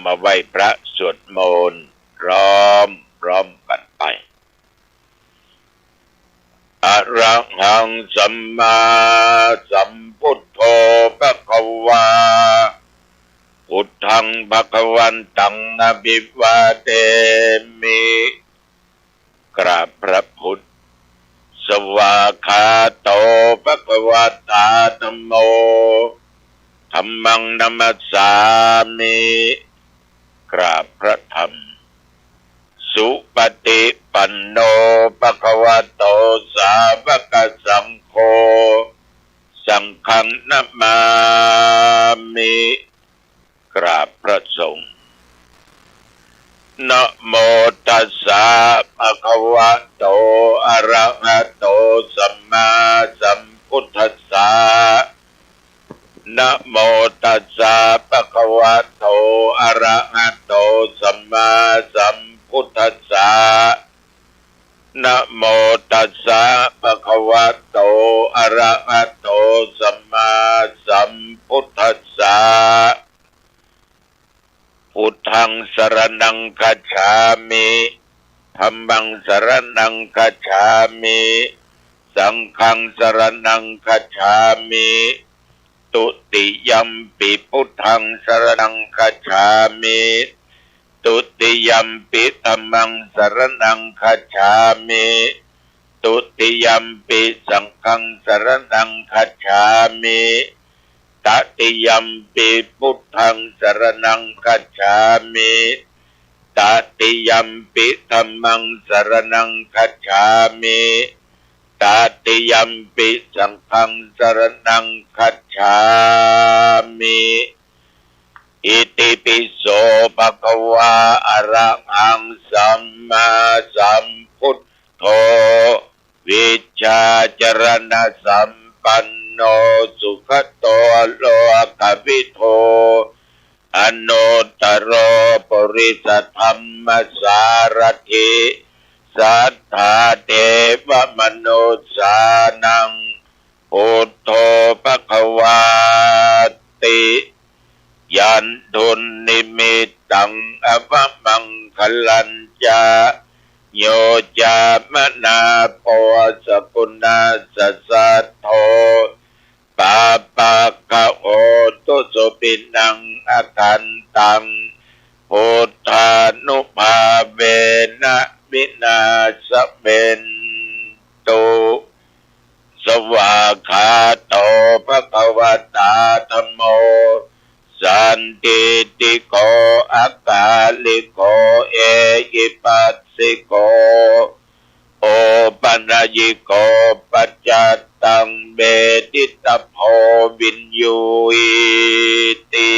มาไหว้พระสวดมนต์ร้อมกันไปอะระหังสัมมาสัมพุทโธภควาพุทธังภควันตังอะภิวาเทมิกราบพระพุทธสวากขาโตภควตาธัมโมธัมมังนัมมัสสามิกราบพระธรรมสุปฏิปันโนภควโตสาวกสังโฆสังฆังนัมมามิกราบพระสงฆ์นะโมตัสสะภะคะวะโตอะระหะโตสัมมาสัมพุทธัสสะนะโมตัสสะภะคะวะโตอะระหะโตสัมมาสัมพุทธัสสะนะโมตัสสะภะคะวะโตอะระหะโตสัมมาสัมพุทธัสสะพุทธังสรณังคัจฉามิธัมมังสรณังคัจฉามิสังฆังสรณังคัจฉามิตุติยัมปิพุทธังสรณังคัจฉามิตุติยัมปิธัมมังสรณังคัจฉามิตุติยัมปิสังฆังสรณังคัจฉามิตติยัมปิพุทธังสรณังคัจฉามิตติยัมปิธัมมังสรณังคัจฉามิตติยัมปิสังฆังสรณังคัจฉามิอิติปิโสภะคะวะอะระหังสัมมาสัมพุทโธวิชชาจรณะสัมปันโนสุขโตโลกวิโทอนุตตรปริสธรรมสารถิสัทธาเทวมนุสสานังพุทโธภควาติยันทุนนิมิตตังอภมังคลัญจาโยจามนาโปสกุณาสัสโธปาปะกะโหตุสุปินังอาคันตังพุทธานุภาเวนะวินาศเบนตุสวากขาโตภควตาธัมโมสันติติโกอากาลิโกเอหิปัสสิโกโอปัญญิโกปัจจตังเบติตโพวินยูอิติ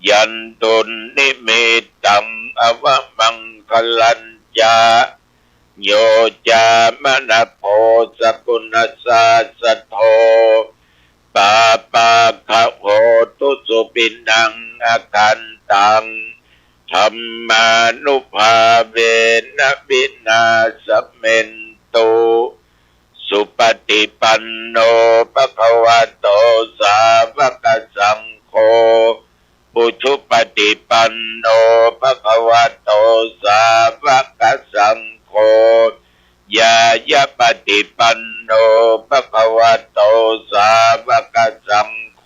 ยันตุนิมิตตังอวมังคลัญจาโยจามนะโพสกุณสัสสโธปาปะขะโหตุสุปินังอาคันตังธัมมานุภาเวนะวินาศเมนตุสุปฏิปันโนภควโตสาวกสังโฆปุถุปฏิปันโนภควโตสาวกสังโฆยายะปฏิปันโนภควโตสาวกสังโฆ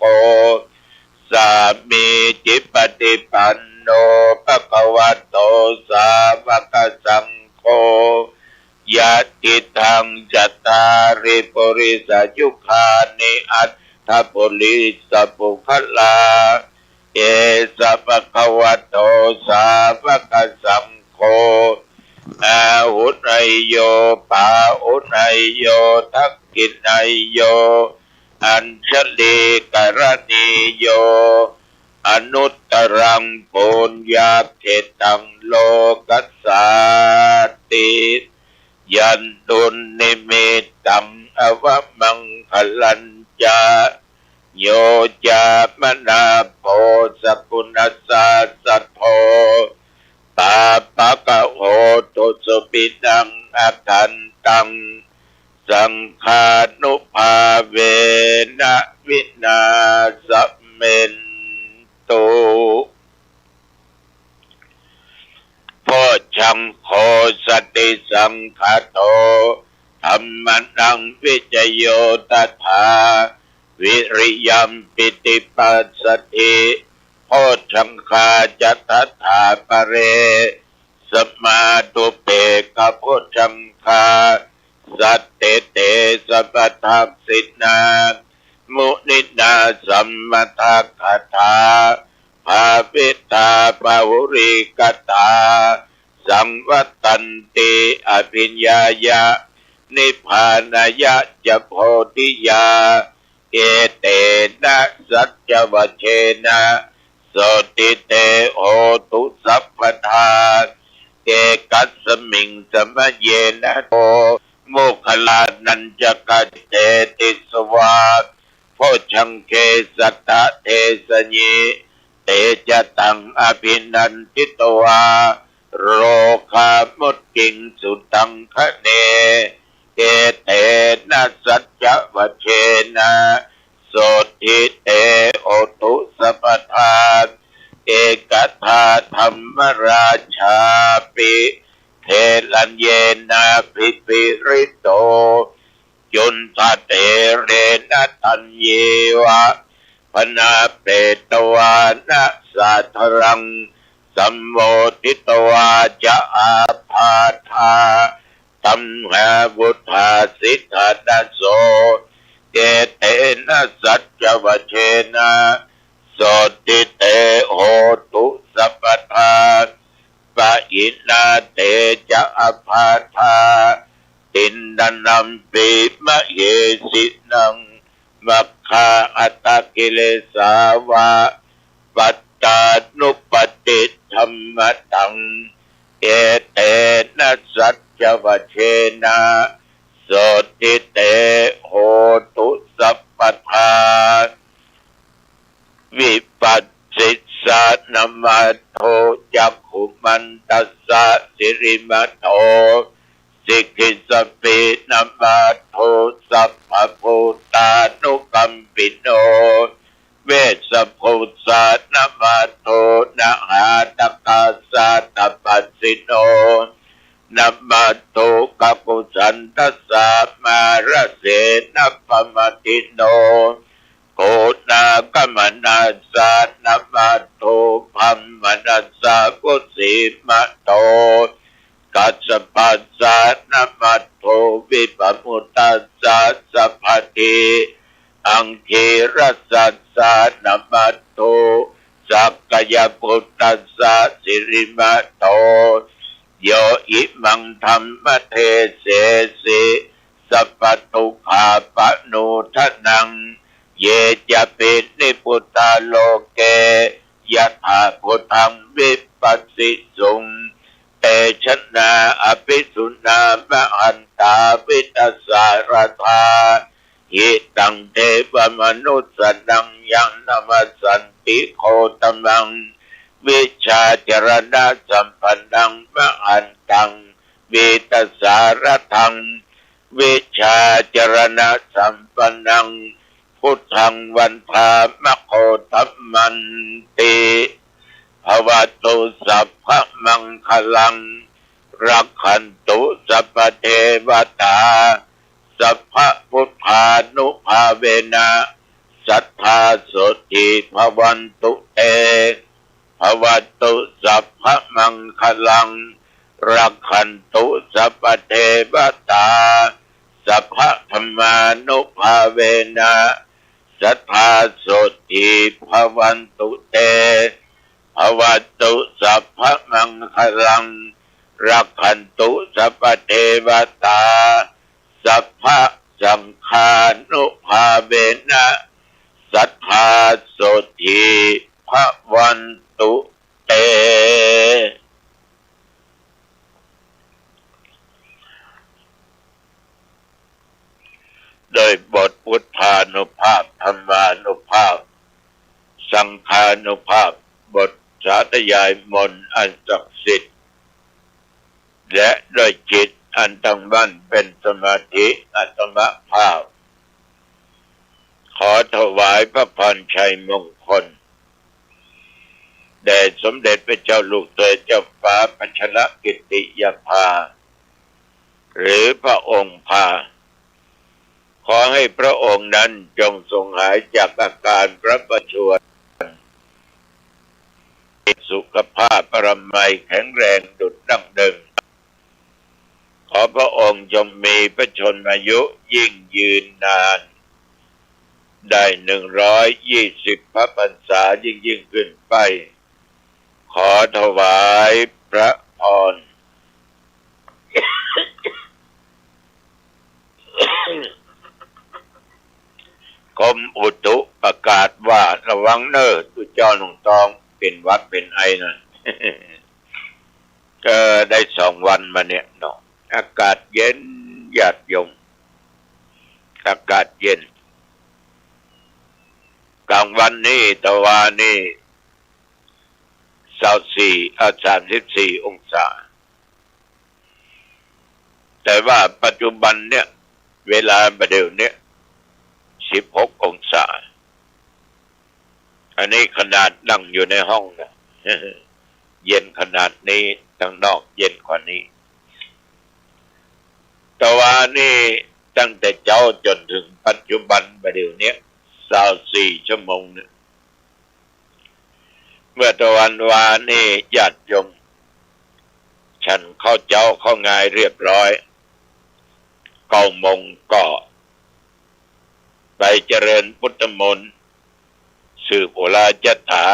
สามีจิปฏิปันโนภควโตสาวกสังโฆยะติทังจัตตาริปุริสยุคานิอัตถปุริสปุคลาเอสะภควโตสาวกสังโฆอาหุนายโยปาหุนายโยทักกินายโยอัญชลีกรณีโยอนุตตรังปุญญาเขตังโลกัสสาติยันตุนิมิตตังอวมังคลัญจาโยจามนาโพสกุณสัสสโธปาปะกะโหตุสุปินังอาคันตังสังฆานุภาเวนะวินาศเมนตุ งโฆสติสังฆโตธัมมันังวิจโยตถาวิริยัมปิติปัสสติโพชฌังคาจัตถาปะเรสมาตุเปกะโพชฌังคาสัตเตเตสัพพทักษินามุนินาสัมมทัคคถาภาวิตาปะหุริกตาสังวัตตันติอภิญญายะนิพพานายะจะโพธิยาเอเตนะสัจจวัชเชนะโสติเตโหตุสัพพทาเอกัสสมิงสมะเยนะโตโมคคลานันจกัจเจติสวาโพชังเคสัตตะเทสญิเตจตังอภินันทิตวาโรคามุตกิงสุตังคะเนเอเตนะสัจจวัชเชนะโสติเตโอตุสัพพทาเอกทาธรรมราชาปิเทลัญเยนะภิปิริโตจุนทเตเรนะตัญเยวะพนาเปตวานะสัทธรังสัมโมทิตวาจะอาภาธาตัมหาวุธาสิทธานาโสเอเตนะสัจจวัชเชนะโสติเตโหตุสัพพทาปะอินาเตจะอภาธาตินดานัมปิมะเยสินังมัคคาอัตตกิเลสาวะปัตตานุปติธัมมตังเอเตนะสัจจวัชเชนะโสติเตโหตุสัพพทาวิปัสสิสานามาโทจักขุมันตัสสะสิริมัตโตสิกขิสปินามาโทสัพพพุตตานุกัมปิโนเวสภูสานามาโทนะหาตกาสาตปัสสิโนนามาโทกัปปุสันตัสสะมาระเสนะปมติโนโกนากมนาสานามาโทพัมมนัสสะกุสิมะโตกัสสปัสสะนามาโทวิปมุตตัสสะสัพพติอังคีรัสสัสสะนามาโทสักกายปุตตัสสะสิริมะโตโยอิมังธรรมเทเสสิสัพพทุกขาปะโนทนังเยจะเป็นนิพุตตาโลเกยะถาพุทธังวิปัสสิสุงเตชะนาอภิสุนามะหันตาวิตัสสารธาหิตังเทวมนุสสนังยังนามัสสันติโคตมังวิชาจรณะสัมปันนังมะหันตังวิตัสสารทังวิชาจรณะสัมปันนังพุทธังวันทามะโคตัมมันติภวตุสัพพมังคลังรักขันตุสัพพเทวตาสัพพพุทธานุภาเวนะสัทธาโสติภวันตุเตภวตุสัพพมังคลังรักขันตุสัพพเทวตาสัพพธรรมานุภาเวนะสัทธาโสติภวันตุเตภวตุสัพพมังคลังรักขันตุสัพพเทวตาสัพพสังฆานุภาเวนะสัทธาโสติภวันตุเตโดยบทพุทธานุภาพธรรมานุภาพสังฆานุภาพบทสาธยายมนต์อันศักดิ์สิทธิ์และด้วยจิตอันตั้งมั่นเป็นสมาธิอัตมภาพขอถวายพระพรชัยมงคล แด่สมเด็จพระเจ้าลูกเธอเจ้าฟ้าพัชรกิติยาภาหรือพระองค์พาขอให้พระองค์นั้นจงทรงหายจากอาการพระประชวรสุขภาพปรมัยแข็งแรงดุจดั้งเดิมขอพระองค์จงมีพระชนมายุยิ่งยืนนานได้120 พระพรรษายิ่งขึ้นไปขอถวายพระพรกรมอุตุประกาศว่าระวังเนอตุเจ้าหนุ่งตองเป็นหวัดเป็นไอนะก็ได้2 วันมาเนี่ยเนาะอากาศเย็นหยาดยมอากาศเย็นกลางวันนี้ตะวันนี่34 องศาแต่ว่าปัจจุบันเนี่ยเวลาประเดี๋ยวนี้16 องศาอันนี้ขนาดนั่งอยู่ในห้องนะเย็นขนาดนี้ข้างนอกเย็นกว่านี้แต่ว่านี่ตั้งแต่เจ้าจนถึงปัจจุบันประเดี๋ยวนี้24 ชั่วโมงเนี่ยเมื่อตะวันวานนี่ญาติโยมฉันเข้าเจ้าเข้างายเรียบร้อย9 โมงก็ไปเจริญพุทธมนต์สืบโอฬารยถา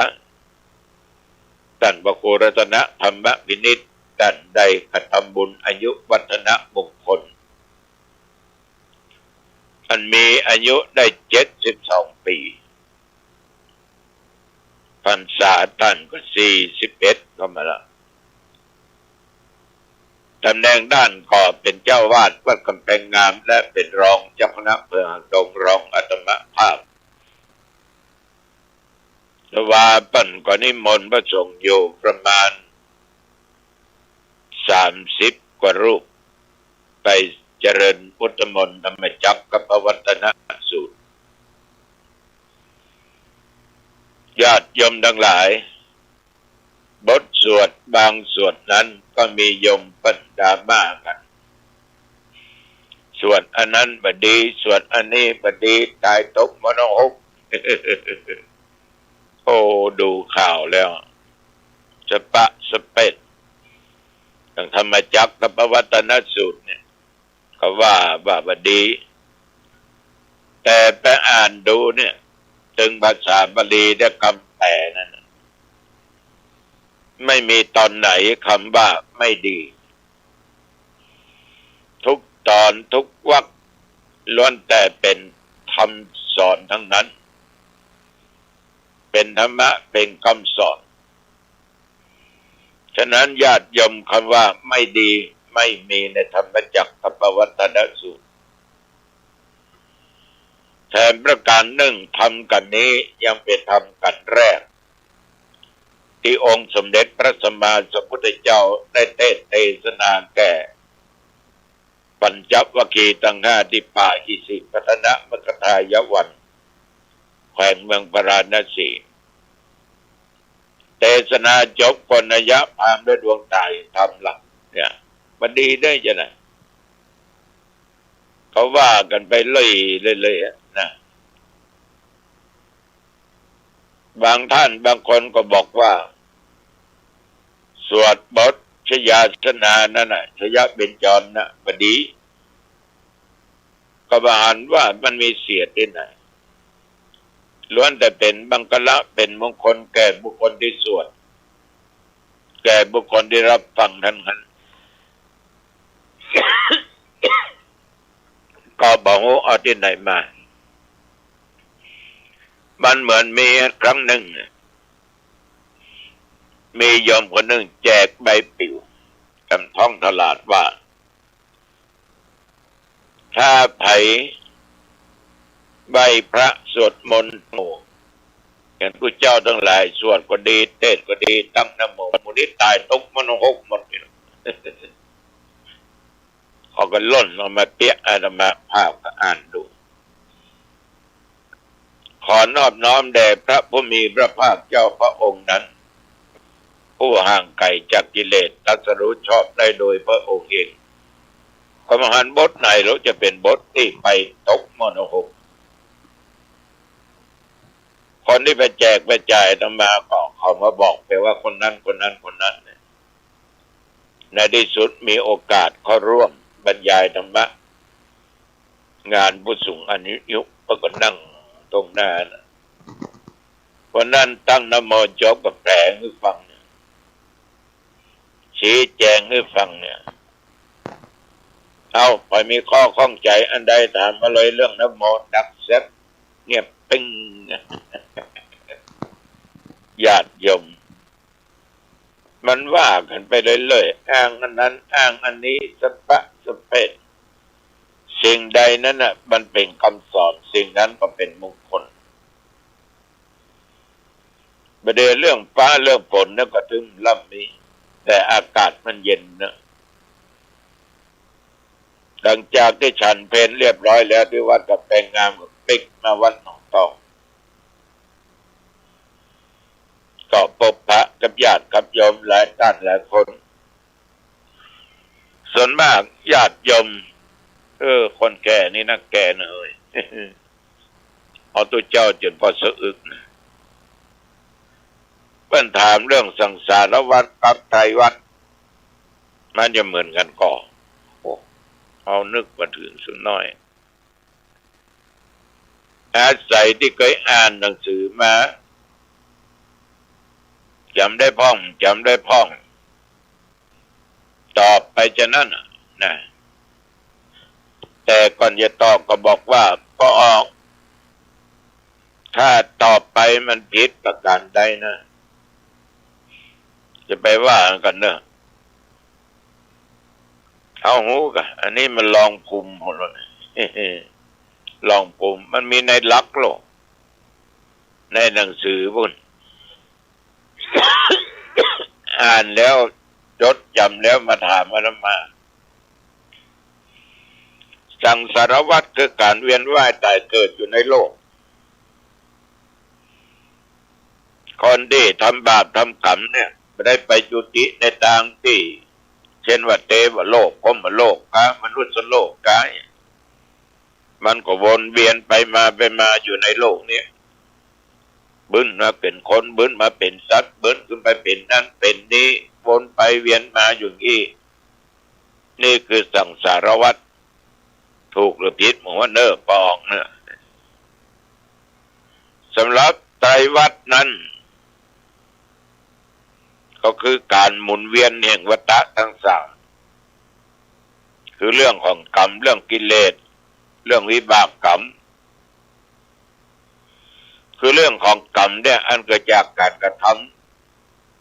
ท่านพระครูรัตนธรรมวินิจท่านได้กระทำบุญอายุวัฒนมงคลท่านมีอายุได้72 ปีพรรษาท่านก็41เข้ามาแล้วตำแหน่งด้านก็เป็นเจ้าวาดวัดกำแพงงามและเป็นรองเจ้าคณะอำเภอหางดงรองอาตมภาพแต่ว่าปั่นก็นิมนต์พระสงฆ์อยู่ประมาณ30 กว่ารูปไปเจริญพุทธมนต์ธรรมจักรกับปวัตนสูตรญาติโยมทั้งหลายบทสวดบางสวดนั้นก็มีโยมปัญดราม่ากันสวดอันนั้นบดีสวดอันนี้บดีตายตกมโนหก โอ้ดูข่าวแล้วสปะสเปดอย่างธรรมจักรกับปวัตนสูตรเนี่ยเขาว่าบดีแต่ไปอ่านดูเนี่ยถึงภาษาบาลีและคำแปลนั้นไม่มีตอนไหนคำว่าไม่ดีทุกตอนทุกวรรคล้วนแต่เป็นคำสอนทั้งนั้นเป็นธรรมะเป็นคำสอนฉะนั้นญาติโยมคำว่าไม่ดีไม่มีในธรรมจักรกับปวัตนสูตรแถมประการหนึ่งทำกันนี้ยังเป็นทำกันแรกที่องค์สมเด็จพระสัมมาสัมพุทธเจ้าได้เทศนาแก่ปัญจวัคคีย์ทั้ง 5ที่ป่าอิสิปตนมคทายวันแขวงเมืองพาราณสีเทศนาจบคนนัยพามด้วยดวงตาทำหลักเนี่ยมันดีได้จะไหนเขาว่ากันไปเลยนะบางท่านบางคนก็บอกว่าสวดบทชยาสนานั่นน่ะชยเบญจรนะบดีก็บอ่านว่ามันมีเสียดที่ไหนล้วนแต่เป็นบังกละเป็นมงคลแก่บุคคลที่สวดแก่บุคคลที่รับฟังทั้งนั้น ก็บอกว่าเอาที่ไหนมามันเหมือนมีครั้งหนึ่งมีโยมคนหนึ่งแจกใบปลิวตามท้องตลาดว่าถ้าไผใบพระสวดมนต์อย่างผู้เจ้าทั้งหลายสวดก็ดีเทศก็ดีตั้งนะโมมุนิตายตกมโนหกหมดเขาก็ล่นออกมาเปี้ยอาตมาภาพก็อ่านดูขอนอบน้อมแด่พระผู้มีพระภาคเจ้าพระองค์นั้น ผู้ห่างไกลจากกิเลสตรัสรู้ชอบได้โดยพระองค์เองกรรมฐานบทไหนเราจะเป็นบทที่ไปตกมโนภพคนที่ไปแจกไปจ่ายธรรมาก็เขามาบอกไปว่าคนนั้นคนนั้นคนนั้นในที่สุดมีโอกาสเข้าร่วมบรรยายธรรมะงานผู้สูงอายุก็นั่งตรงหน้านะวันนั้นตั้งนะโมจบกับแปลให้ฟังเนี่ยชี้แจงให้ฟังเนี่ยเอาไปมีข้อข้องใจอันใดถามมาเลยเรื่องนะโมดักเซ็ตเงียบปิ้งญาติโยมมันว่ากันไปเลยๆอ้างอันนั้นอ้างอันนี้สปะสเปดสิ่งใดนั้นน่ะมันเป็นคำสอนสิ่งนั้นก็เป็นมงคลประเดี๋ยวเรื่องฟ้าเรื่องฝนนั่นก็ถึงล่ำมีแต่อากาศมันเย็นนะหลังจากที่ฉันเพลเรียบร้อยแล้วที่วัดกับแปลงงามกับปิ๊กมาวัดหนองตองก็พบพระกับญาติกับโยมหลายท่านหลายคนส่วนมากญาติโยมคนแก่นี่นักแก่หน่อยเอาตัวเจ้าจนพอสะอึกนะเพิ่นถามเรื่องสังสารวัฏกับไตรวัฏมันจะเหมือนกันก่อเอานึกมาถึงสุดน้อยอาศัยที่เคยอ่านหนังสือมาจำได้พ้องตอบไปจะนั่นนะแต่ก่อนจะตอบก็บอกว่าก็ออกถ้าตอบไปมันผิดประการใดนะจะไปว่ากันเนอะเอาหูกันอันนี้มันลองภูมิหมดเลยลองภูมิมันมีในหลักโลกในหนังสือบุญ อ่านแล้วจดจำแล้วมาถามมาสังสารวัฏคือการเวียนว่ายตายเกิดอยู่ในโลกคนที่ทำบาปทำกรรมเนี่ยไม่ได้ไปจุติในทางที่เช่นว่าเทวโลกพรหมโลกมนุษย์โลกกายมันก็วนเวียนไปมาอยู่ในโลกนี้บึ้นมาเป็นคนบึ้นมาเป็นสัตว์บึ้นขึ้นไปเป็นนั่นเป็นนี้วนไปเวียนมาอยู่นี่คือสังสารวัฏถูกหรือผิดหมู่ว่าเนอปองเนอะสำหรับไตรวัฏนั้นก็คือการหมุนเวียนแห่งวัฏฏะทั้งสามคือเรื่องของกรรมเรื่องกิเลสเรื่องวิบากกรรมคือเรื่องของกรรมเนี่ยอันเกิดจากการกระท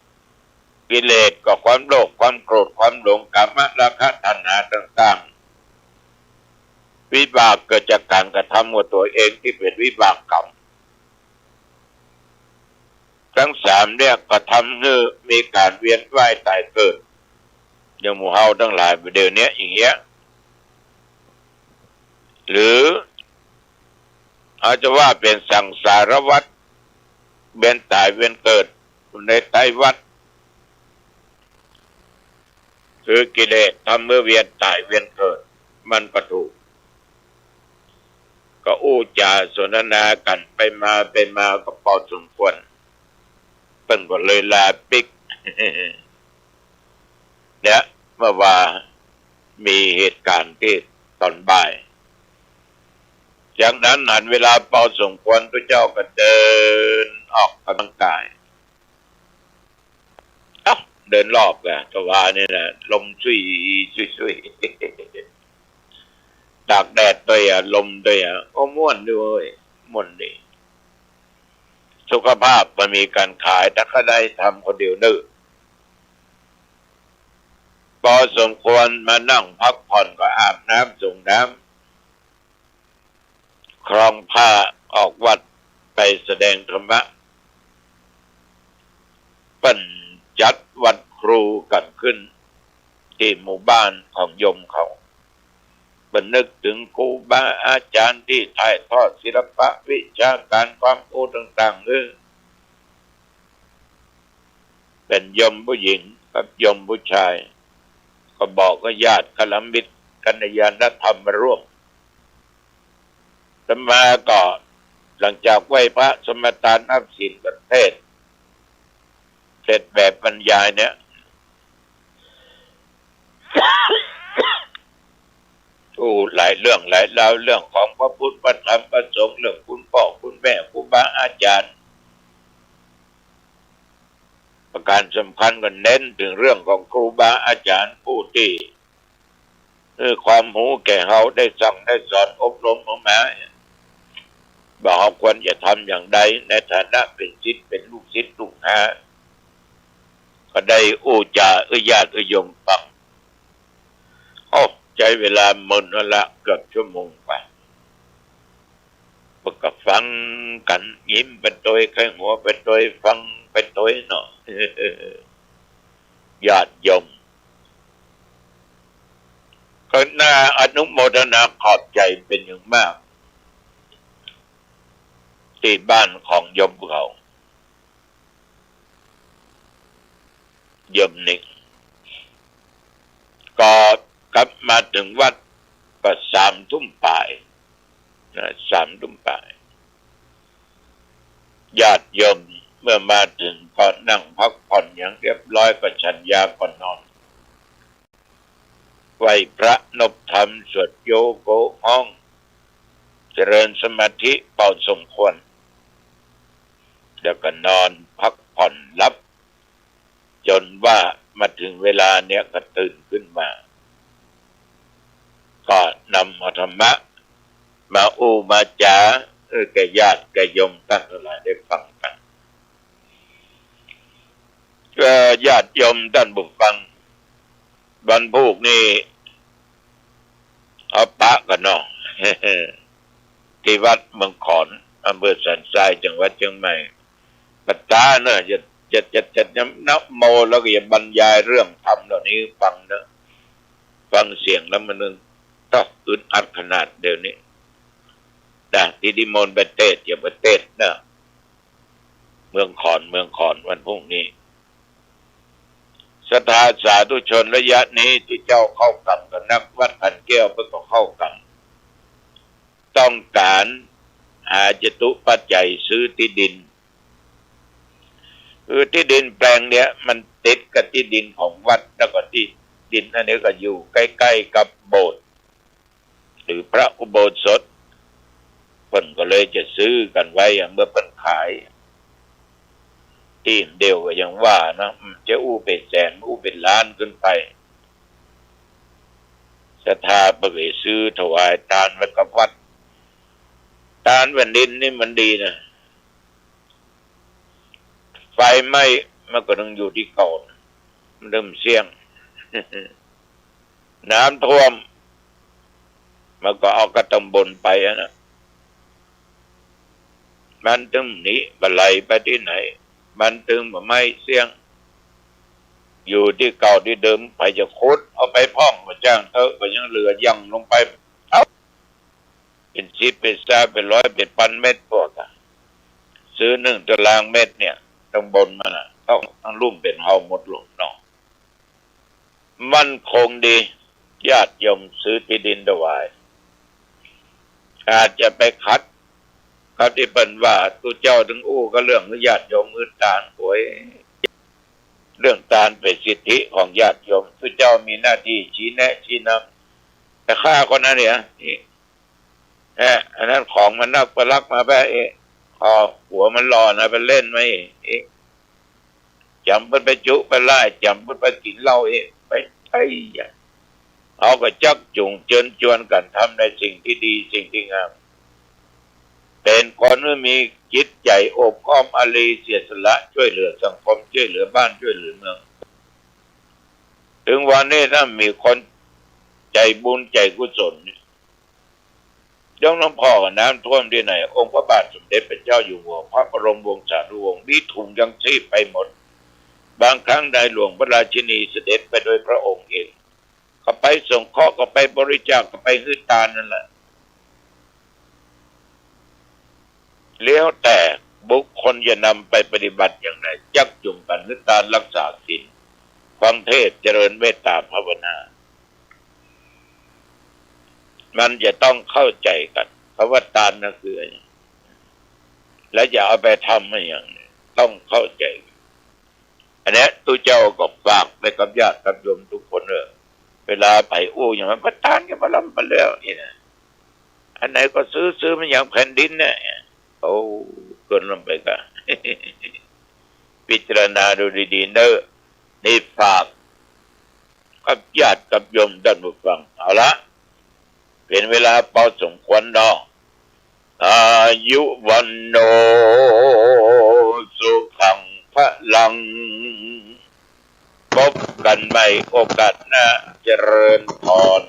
ำกิเลสก็ความโลภความโกรธความหลงกามราคะตัณหาต่างๆวิบากเกิดจากการกระทำของตัวเองที่เป็นวิบากกรรมทั้งสามเนี่ยก็ทำให้มีการเวียนว่ายตายเกิดอย่างหมู่เฮาทั้งหลายเดี๋ยวนี้อย่างเงี้ยหรืออาจจะว่าเป็นสังสารวัฏเวียนตายเวียนเกิดในไตรวัฏคือกิเลสทำเมื่อเวียนตายเวียนเกิดมันก็ถูกก็อู้จาสนทนากันไปมาก็พอสมควรเพิ่นก็เลยลาปิกเนี่ยเมื่อว่ามีเหตุการณ์ที่ตอนบ่ายจากนั้นหันเวลาพอสมควรพระเจ้าก็เดินออกกำลังกายเดินรอบกันก็ว่านี่แหละลมซุยตากแดดด้วยลมด้วยโอ้ม่วนด้วยม่วนดีสุขภาพมันมีการขายแต่ก็ได้ทำคนเดียวนึกพอสมควรมานั่งพักผ่อนก็อาบน้ำส่งน้ำครองผ้าออกวัดไปแสดงธรรมะปั้นจัดวัดครูกันขึ้นที่หมู่บ้านของโยมเขาบันนึกถึงครูบาอาจารย์ที่ถ่ายทอดศิลปะวิชาการความรู้ต่างๆ เป็นโยมผู้หญิงกับโยมผู้ชายก็บอกก็ญาติกัลมิตรกัลยาณธรรมมาร่วมสมาก็หลังจากไหว้พระสมทานนับศีลประเทศเสร็จแบบบรรยายเนี่ยหลายเรื่องหลายราวเรื่องของพระพุทธพระธรรมพระสงฆ์เรื่องคุณพ่อคุณแม่ครูบาอาจารย์ประการสำคัญก็เน้นถึงเรื่องของครูบาอาจารย์ผู้ที่ความรู้แก่เขาได้สั่งได้สอนอบรมออกมาบอกเขาควรจะทำอย่างใดในฐานะเป็นศิษย์เป็นลูกศิษย์ลูกหาก็ได้จาญาติโยมฟังใช้เวลาหมดละเกือบชั่วโมงไปพวกก็ฟังกันยิ้มเป็นตัวใครหัวเป็นตัวฟังเป็นตัวเนาะญาติโยมก็น่าอนุโมทนาขอบใจเป็นอย่างมากที่บ้านของโยมเขาโยมหนึ่งก็กลับมาถึงวัดก็3 ทุ่มป่ายนะ3 ทุ่มป่ายญาติโยมเมื่อมาถึงก็นั่งพักผ่อนอย่างเรียบร้อยก็ฉันยาก่อนนอนไหว้พระนบธรรมสวดโยโกห้องเจริญสมาธิเป่าสมควรแล้วก็นอนพักผ่อนหลับจนว่ามาถึงเวลาเนี้ยก็ตื่นขึ้นมาก็นำธรรมะมามาจาแก่ญาติแก่โยมท่านทั้งหลายได้ฟังกันก็ญาติโยมท่านผู้ฟังบรรพุกนี่เอาปะกันเนาะที่วัดเมืองขอนอำเภอสันทรายจังหวัดเชียงใหม่ปัตตาเนอะจะนับโมแล้วก็อย่าบรรยายเรื่องธรรมเหล่านี้ฟังเนอะฟังเสียงแล้วมันต้องอึดอัดขนาดเดี๋ยวนี้นะที่ดิมนประเทศอย่าประเทศนะเมืองขอนวันพรุ่งนี้ศรัทธาสาธุชนระยะนี้ที่เจ้าเข้ากรรมกับนักวัดพันแก้วเพื่อเข้ากรรมต้องการหาจตุปัจจัยซื้อที่ดินคือที่ดินแปลงเนี้ยมันติดกับที่ดินของวัดแล้วก็ที่ดินอันนี้ก็อยู่ใกล้ๆกับโบสถ์หรือพระอุโบสถเพิ่นก็เลยจะซื้อกันไว้เมื่อเพิ่นขายที่เดียวก็ยังว่านะจะเป็นแสนเป็นล้านขึ้นไปศรัทธาไปซื้อถวายทานไว้กับวัดทานแผ่นดินนี่มันดีนะไฟไหม้มันก็ต้องอยู่ที่เก่ามันเริ่มเสี่ยง น้ำท่วมมันก็เอากระตำบนไปนะมันตึงหนีบไหลไปที่ไหนมันตึงไม่เสี่ยงอยู่ที่เก่าที่เดิมไปจะคุดเอาไปพ่องมาจ้างเธอก็ยังเหลือยังลงไปเอาเป็น10เป็น20เป็น100เป็นพันเม็ดพวกซื้อ1 ตารางเมตรเนี่ยต้องบนมันต้องรุ่มเป็นเฮาหมดลงเนาะมันคงดีญาติโยมซื้อที่ดินถวายอาจจะไปคัดเขาที่เป็นว่าตัวเจ้าถึงก็เรื่องญาติโยมมือตาลหวยเรื่องตาลเป็นสิทธิของญาติโยมตัวเจ้ามีหน้าที่ชี้แนะชี้นำแต่ข้าคนนั้นเนี่ยอันนั้นของมันนักประลักมาแปะหัวมันรอนะไปเล่นไหมจำไปจุไปไล่จำไปกินเหล้าไปเอาก็จักจุงเชิญชวนกันทำในสิ่งที่ดีสิ่งที่งามเป็นคนที่มีจิตใจโอบอ้อมอารีเสียสละช่วยเหลือสังคมช่วยเหลือบ้านช่วยเหลือเมืองถึงวันนี้ถ้ามีคนใจบุญใจกุศลย่อมน้ำพ่อกับน้ำท่วมที่ไหนองค์พระบาทสมเด็จพระเจ้าอยู่หัวพระบรมวงศานุวงศ์มีถุงยังชีพไปหมดบางครั้งในหลวงพระราชินีเสด็จไปโดยพระองค์เองก็ไปส่งเคราะห์ก็ไปบริจาคก็ไปฮื้อตานั่นแหละเลี้ยวแต่ บุคคลจะนำไปปฏิบัติอย่างไรยักจุ่มกันคือการรักษาศีลฟังเทศเจริญเมตตาภาวนามันจะต้องเข้าใจกันเพราะว่าทานนั่นคืออะไรแล้วอย่าเอาไปทำให้อย่างนี้ต้องเข้าใจอันนี้ตัวเจ้าก็ฝากไปกับญาติกับโยมทุกคนเวลาไปอย่างนั้นประทานกันมาล้ำไปแล้วนี่นะอันไหนก็ซื้อมันอย่างแผ่นดินเนี่ยโอ้เกินลงไปกัน พิจารณาดูดีๆเนอะนี่ฝากกับญาติกับโยมท่านผู้ฟังเอาละเป็นเวลาพอสมควรเนาะอายุวันโนสุขังพลังพบกันใหม่โอกาสหน้าเจริญพร